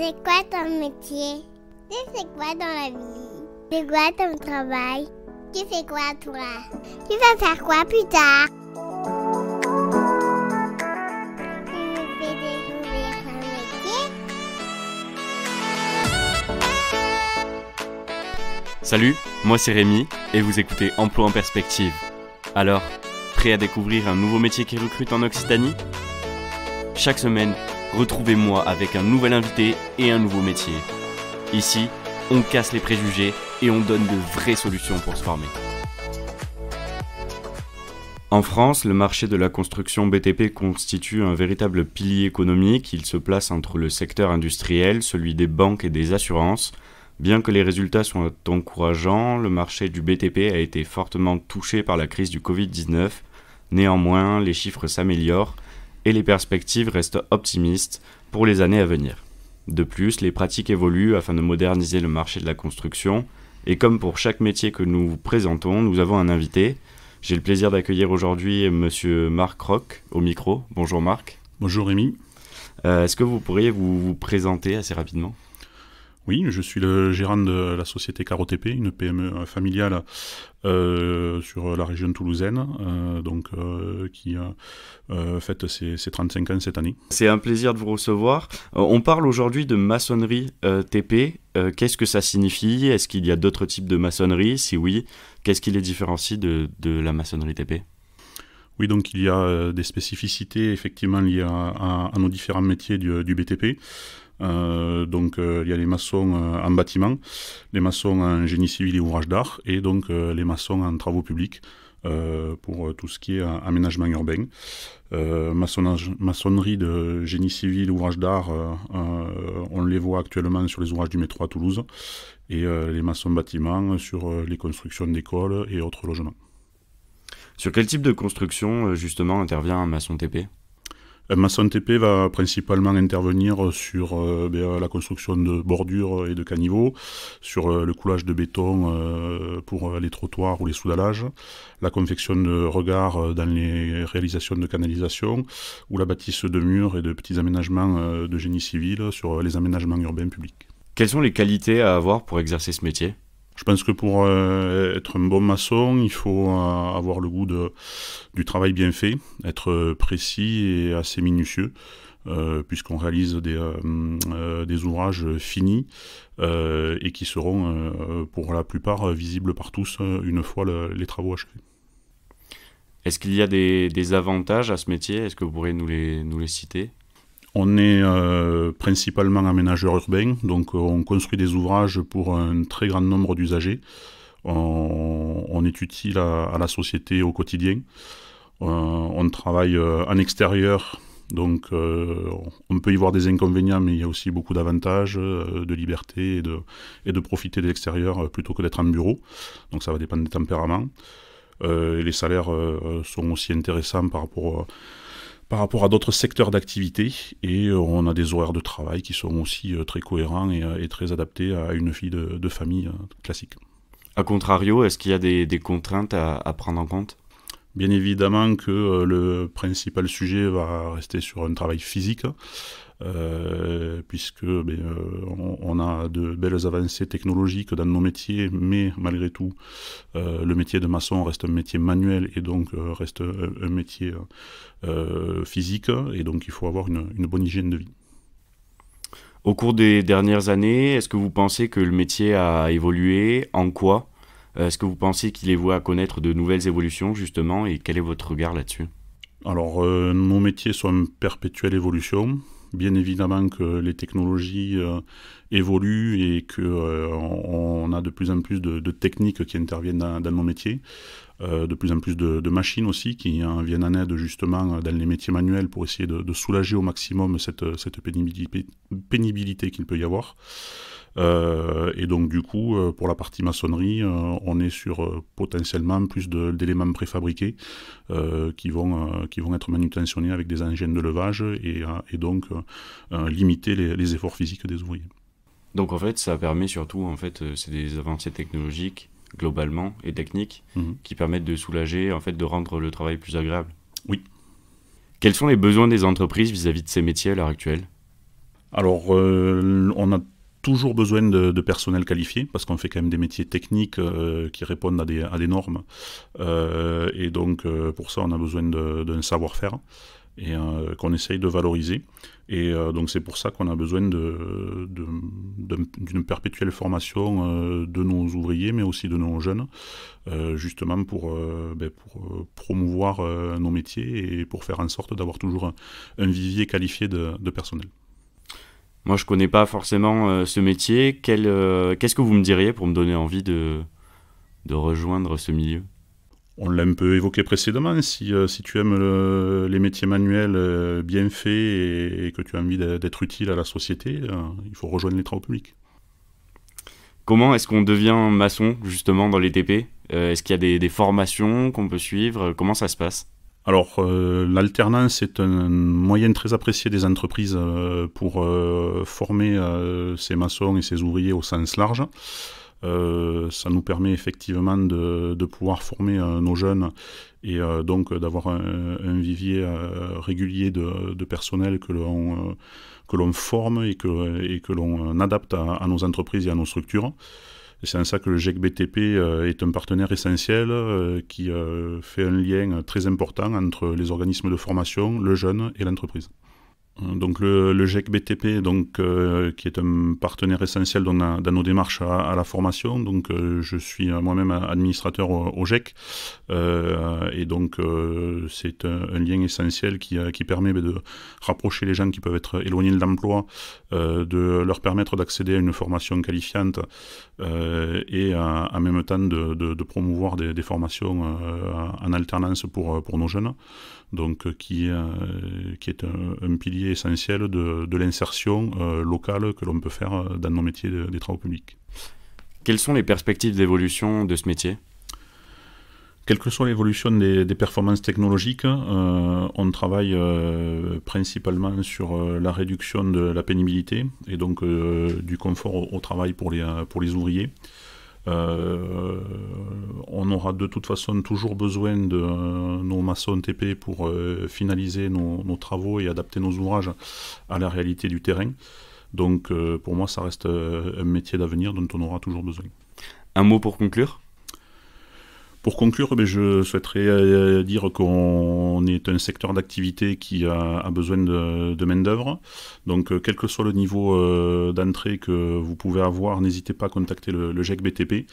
C'est quoi ton métier? Tu fais quoi dans la vie? C'est quoi ton travail? Tu fais quoi toi? Tu vas faire quoi plus tard? Tu me fais découvrir ton métier? Salut, moi c'est Rémi et vous écoutez Emploi en perspective. Alors, prêt à découvrir un nouveau métier qui recrute en Occitanie? Chaque semaine, retrouvez-moi avec un nouvel invité et un nouveau métier. Ici, on casse les préjugés et on donne de vraies solutions pour se former. En France, le marché de la construction BTP constitue un véritable pilier économique. Il se place entre le secteur industriel, celui des banques et des assurances. Bien que les résultats soient encourageants, le marché du BTP a été fortement touché par la crise du Covid-19. Néanmoins, les chiffres s'améliorent et les perspectives restent optimistes pour les années à venir. De plus, les pratiques évoluent afin de moderniser le marché de la construction. Et comme pour chaque métier que nous vous présentons, nous avons un invité. J'ai le plaisir d'accueillir aujourd'hui Monsieur Marc Roch au micro. Bonjour Marc. Bonjour Rémi. Est-ce que vous pourriez vous présenter assez rapidement ? Oui, je suis le gérant de la société CaroTP, une PME familiale sur la région toulousaine, qui fête ses 35 ans cette année. C'est un plaisir de vous recevoir. On parle aujourd'hui de maçonnerie TP. Qu'est-ce que ça signifie ? Est-ce qu'il y a d'autres types de maçonnerie ? Si oui, qu'est-ce qui les différencie de la maçonnerie TP ? Oui, donc il y a des spécificités effectivement liées à nos différents métiers du BTP. Il y a les maçons en bâtiment, les maçons en génie civil et ouvrages d'art, et donc les maçons en travaux publics pour tout ce qui est aménagement urbain. Maçonnerie de génie civil, ouvrages d'art, on les voit actuellement sur les ouvrages du métro à Toulouse, et les maçons bâtiments sur les constructions d'écoles et autres logements. Sur quel type de construction, justement, intervient un maçon TP ? Un maçon TP va principalement intervenir sur la construction de bordures et de caniveaux, sur le coulage de béton pour les trottoirs ou les soudalages, la confection de regards dans les réalisations de canalisation, ou la bâtisse de murs et de petits aménagements de génie civil sur les aménagements urbains publics. Quelles sont les qualités à avoir pour exercer ce métier ? Je pense que pour être un bon maçon, il faut avoir le goût du travail bien fait, être précis et assez minutieux, puisqu'on réalise des ouvrages finis et qui seront pour la plupart visibles par tous une fois les travaux achevés. Est-ce qu'il y a des avantages à ce métier ? Est-ce que vous pourriez nous les citer ? On est principalement aménageur urbain, donc on construit des ouvrages pour un très grand nombre d'usagers. On est utile à la société au quotidien. On travaille en extérieur, donc on peut y voir des inconvénients, mais il y a aussi beaucoup d'avantages, de liberté et de profiter de l'extérieur plutôt que d'être en bureau. Donc ça va dépendre des tempéraments. Et les salaires sont aussi intéressants par rapport à d'autres secteurs d'activité, et on a des horaires de travail qui sont aussi très cohérents et très adaptés à une vie de famille classique. A contrario, est-ce qu'il y a des contraintes à prendre en compte ? Bien évidemment que le principal sujet va rester sur un travail physique, puisque on a de belles avancées technologiques dans nos métiers, mais malgré tout, le métier de maçon reste un métier manuel et donc reste un métier physique, et donc il faut avoir une bonne hygiène de vie. Au cours des dernières années, est-ce que vous pensez que le métier a évolué ? En quoi ? Est-ce que vous pensez qu'il est voué à connaître de nouvelles évolutions, justement, et quel est votre regard là-dessus ? Alors, nos métiers sont en perpétuelle évolution. Bien évidemment que les technologies évoluent et qu'on a de plus en plus de techniques qui interviennent dans nos métiers, de plus en plus de machines aussi qui viennent en aide justement dans les métiers manuels pour essayer de soulager au maximum cette pénibilité qu'il peut y avoir. Et donc du coup, pour la partie maçonnerie, on est sur potentiellement plus d'éléments préfabriqués qui vont être manutentionnés avec des engins de levage et donc limiter les efforts physiques des ouvriers. Donc en fait, ça permet surtout, c'est des avancées technologiques globalement et techniques qui permettent de soulager, de rendre le travail plus agréable. Oui. Quels sont les besoins des entreprises vis-à-vis de ces métiers à l'heure actuelle ? Alors, on a toujours besoin de personnel qualifié, parce qu'on fait quand même des métiers techniques qui répondent à des normes. Et donc, pour ça, on a besoin d'un savoir-faire et qu'on essaye de valoriser. Et donc, c'est pour ça qu'on a besoin d'une perpétuelle formation de nos ouvriers, mais aussi de nos jeunes, justement pour promouvoir nos métiers et pour faire en sorte d'avoir toujours un vivier qualifié de personnel. Moi, je connais pas forcément ce métier. Qu'est-ce que vous me diriez pour me donner envie de rejoindre ce milieu ? On l'a un peu évoqué précédemment. Si tu aimes les métiers manuels bien faits et que tu as envie d'être utile à la société, il faut rejoindre les travaux publics. Comment est-ce qu'on devient maçon, justement, dans les TP ? Est-ce qu'il y a des formations qu'on peut suivre ? Comment ça se passe ? Alors, l'alternance est un moyen très apprécié des entreprises pour former ces maçons et ces ouvriers au sens large. Ça nous permet effectivement de pouvoir former nos jeunes et donc d'avoir un vivier régulier de personnel que l'on forme et que l'on adapte à nos entreprises et à nos structures. Et c'est en ça que le GEC BTP est un partenaire essentiel qui fait un lien très important entre les organismes de formation, le jeune et l'entreprise. Donc le GEC BTP, qui est un partenaire essentiel dans nos démarches à la formation. Donc je suis moi-même administrateur au GEC et donc c'est un lien essentiel qui permet de rapprocher les gens qui peuvent être éloignés de l'emploi, de leur permettre d'accéder à une formation qualifiante et en même temps de promouvoir des formations en alternance pour nos jeunes. Donc qui est un pilier essentiel de l'insertion locale que l'on peut faire dans nos métiers des travaux publics. Quelles sont les perspectives d'évolution de ce métier ? Quelle que soit l'évolution des performances technologiques, on travaille principalement sur la réduction de la pénibilité et donc du confort au travail pour les ouvriers. On aura de toute façon toujours besoin de nos maçons TP pour finaliser nos travaux et adapter nos ouvrages à la réalité du terrain. Donc pour moi ça reste un métier d'avenir dont on aura toujours besoin. Un mot pour conclure ? Pour conclure, je souhaiterais dire qu'on est un secteur d'activité qui a besoin de main-d'œuvre. Donc, quel que soit le niveau d'entrée que vous pouvez avoir, n'hésitez pas à contacter le GEC BTP.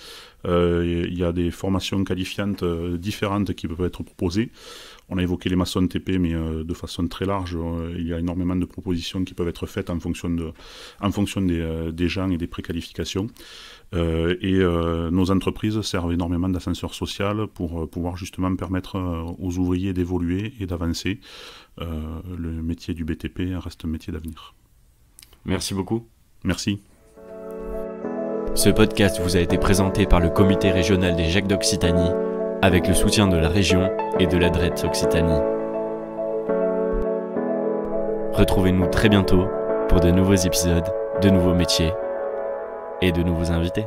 Il y a des formations qualifiantes différentes qui peuvent être proposées. On a évoqué les maçons TP, mais de façon très large, il y a énormément de propositions qui peuvent être faites en fonction des gens et des préqualifications. Et nos entreprises servent énormément d'ascenseur social pour pouvoir justement permettre aux ouvriers d'évoluer et d'avancer. Le métier du BTP reste un métier d'avenir. Merci beaucoup. Merci. Ce podcast vous a été présenté par le Comité régional des GEC d'Occitanie avec le soutien de la région et de la DRETS Occitanie. Retrouvez-nous très bientôt pour de nouveaux épisodes, de nouveaux métiers et de nouveaux invités.